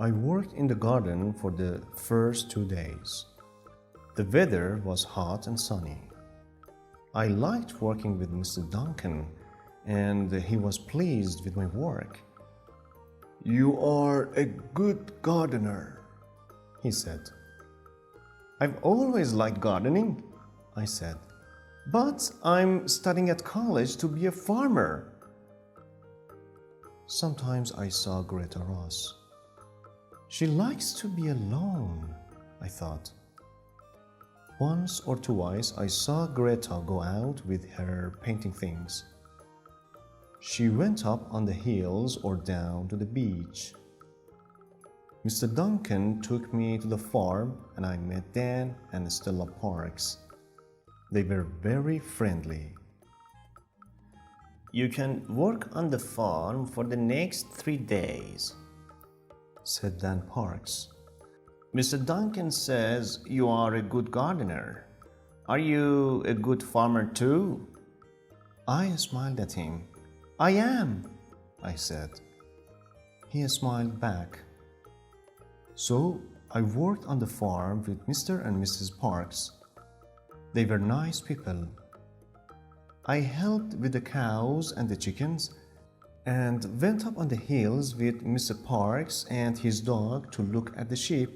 I worked in the garden for the first 2 days. The weather was hot and sunny. I liked working with Mr. Duncan, and he was pleased with my work. "You are a good gardener," he said. "I've always liked gardening," I said, "but I'm studying at college to be a farmer." Sometimes I saw Greta Ross. She likes to be alone, I thought. Once or twice I saw Greta go out with her painting things. She went up on the hills or down to the beach. Mr. Duncan took me to the farm and I met Dan and Stella Parks. They were very friendly. "You can work on the farm for the next 3 days," said Dan Parks. "Mr. Duncan says you are a good gardener. Are you a good farmer too?" I smiled at him. "I am," I said. He smiled back. So I worked on the farm with Mr. and Mrs. Parks. They were nice people. I helped with the cows and the chickens and went up on the hills with Mr. Parks and his dog to look at the sheep.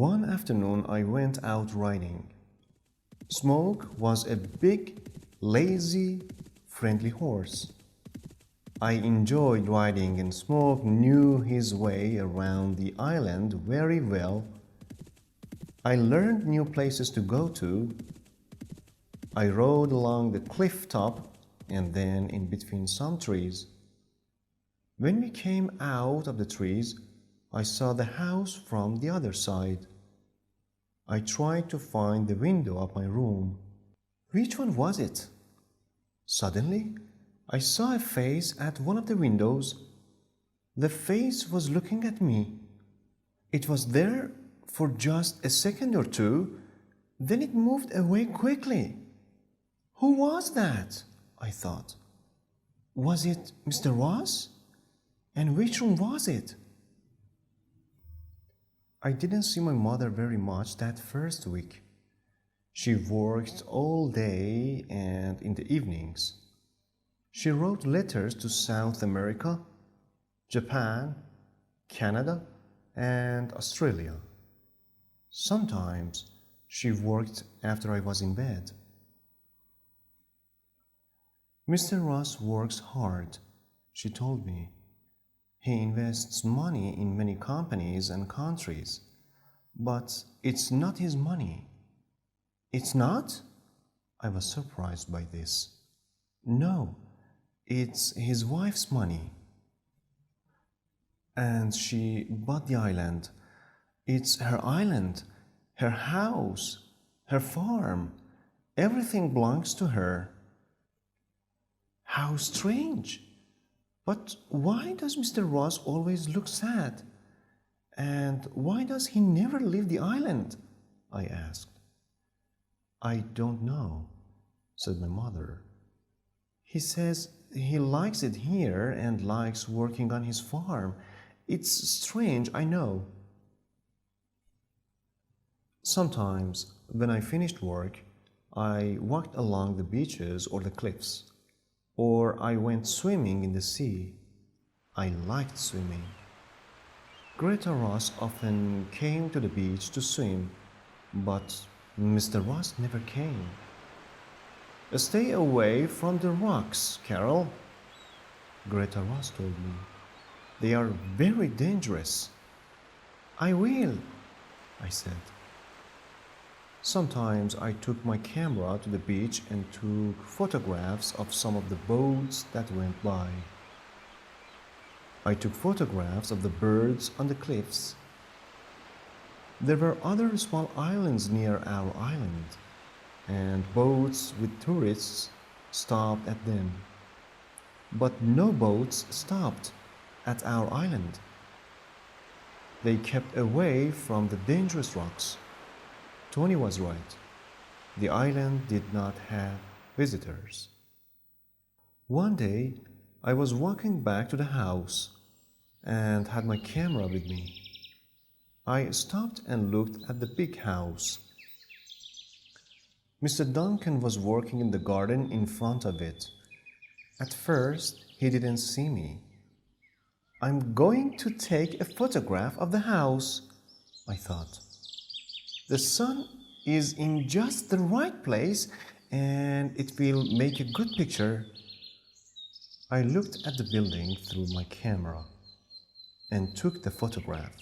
One afternoon I went out riding. Smoke was a big, lazy, friendly horse. I enjoyed riding and Smoke knew his way around the island very well. I learned new places to go to. I rode along the cliff top and then in between some trees. When we came out of the trees, I saw the house from the other side. I tried to find the window of my room. Which one was it? Suddenly, I saw a face at one of the windows. The face was looking at me. It was there for just a second or two, then it moved away quickly. Who was that? I thought. Was it Mr. Ross? And which room was it? I didn't see my mother very much that first week. She worked all day and in the evenings. She wrote letters to South America, Japan, Canada, and Australia. Sometimes she worked after I was in bed. "Mr. Ross works hard," she told me. "He invests money in many companies and countries, but it's not his money." "It's not?" I was surprised by this. "No, it's his wife's money. And she bought the island. It's her island, her house, her farm. Everything belongs to her." How strange! But why does Mr. Ross always look sad? And why does he never leave the island? I asked. "I don't know," said my mother. "He says he likes it here and likes working on his farm. It's strange, I know." Sometimes, when I finished work, I walked along the beaches or the cliffs, or I went swimming in the sea. I liked swimming. Greta Ross often came to the beach to swim, but Mr. Ross never came. "Stay away from the rocks, Carol," Greta Ross told me. "They are very dangerous." "I will," I said. Sometimes I took my camera to the beach and took photographs of some of the boats that went by. I took photographs of the birds on the cliffs. There were other small islands near our island, and boats with tourists stopped at them. But no boats stopped at our island. They kept away from the dangerous rocks. Tony was right. The island did not have visitors. One day, I was walking back to the house. and had my camera with me. I stopped and looked at the big house. Mr. Duncan was working in the garden in front of it. At first, he didn't see me. I'm going to take a photograph of the house, I thought. The sun is in just the right place and it will make a good picture. I looked at the building through my camera and took the photograph.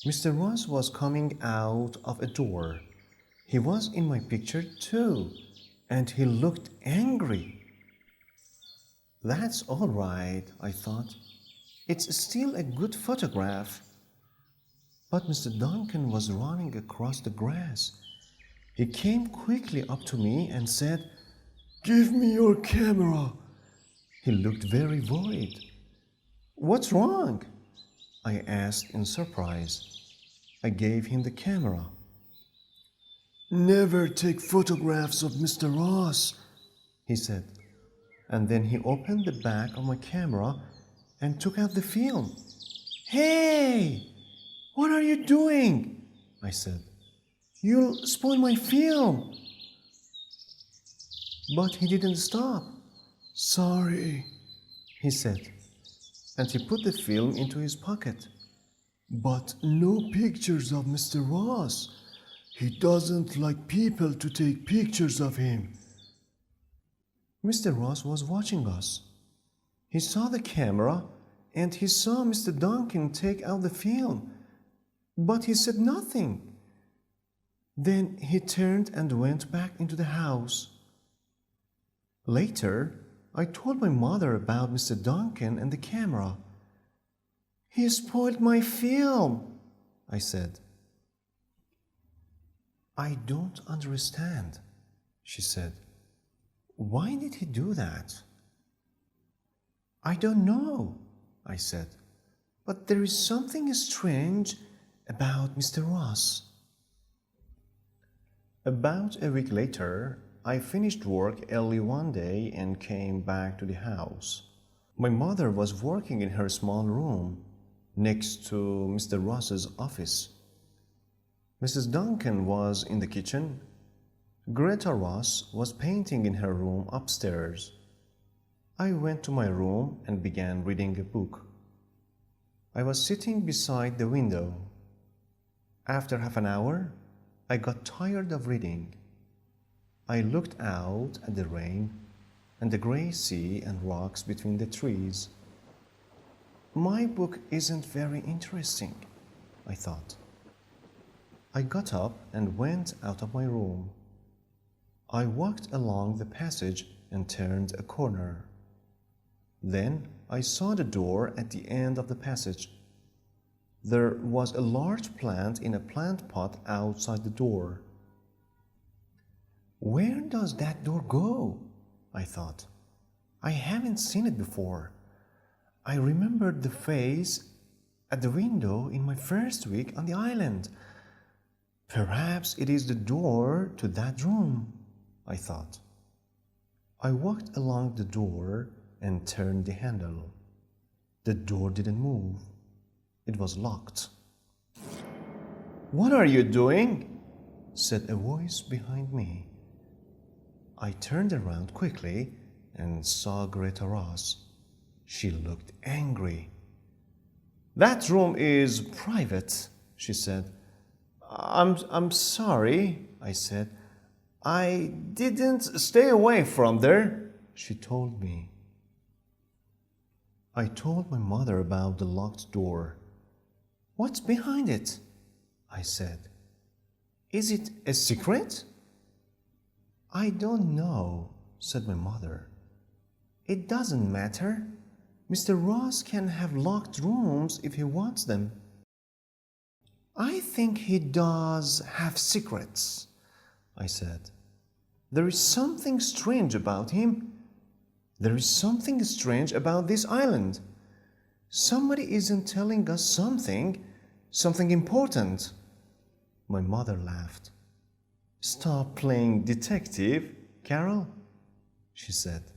Mr. Ross was coming out of a door. He was in my picture too, and he looked angry. That's all right, I thought. It's still a good photograph. But Mr. Duncan was running across the grass. He came quickly up to me and said, "Give me your camera." He looked very worried. "What's wrong?" I asked in surprise. I gave him the camera. "Never take photographs of Mr. Ross," he said. And then he opened the back of my camera and took out the film. "Hey, what are you doing?" I said. "You'll spoil my film." But he didn't stop. "Sorry," he said, and he put the film into his pocket. "But no pictures of Mr. Ross. He doesn't like people to take pictures of him." Mr. Ross was watching us. He saw the camera and he saw Mr. Duncan take out the film, but he said nothing. Then he turned and went back into the house. Later, I told my mother about Mr. Duncan and the camera. "He spoiled my film," I said. "I don't understand," she said. "Why did he do that?" "I don't know," I said, "but there is something strange about Mr. Ross." About a week later, I finished work early one day and came back to the house. My mother was working in her small room next to Mr. Ross's office. Mrs. Duncan was in the kitchen. Greta Ross was painting in her room upstairs. I went to my room and began reading a book. I was sitting beside the window. After half an hour, I got tired of reading. I looked out at the rain and the gray sea and rocks between the trees. My book isn't very interesting, I thought. I got up and went out of my room. I walked along the passage and turned a corner. Then I saw the door at the end of the passage. There was a large plant in a plant pot outside the door. Where does that door go? I thought. I haven't seen it before. I remembered the face at the window in my first week on the island. Perhaps it is the door to that room, I thought. I walked along the door and turned the handle. The door didn't move. It was locked. "What are you doing?" said a voice behind me. I turned around quickly and saw Greta Ross. She looked angry. "That room is private," she said. I'm sorry," I said. "I didn't stay away from there," she told me. I told my mother about the locked door. "What's behind it?" I said. "Is it a secret?" "I don't know," said my mother. "It doesn't matter. Mr. Ross can have locked rooms if he wants them." "I think he does have secrets," I said. "There is something strange about him. There is something strange about this island. Somebody isn't telling us something important." My mother laughed. "Stop playing detective, Carol," she said.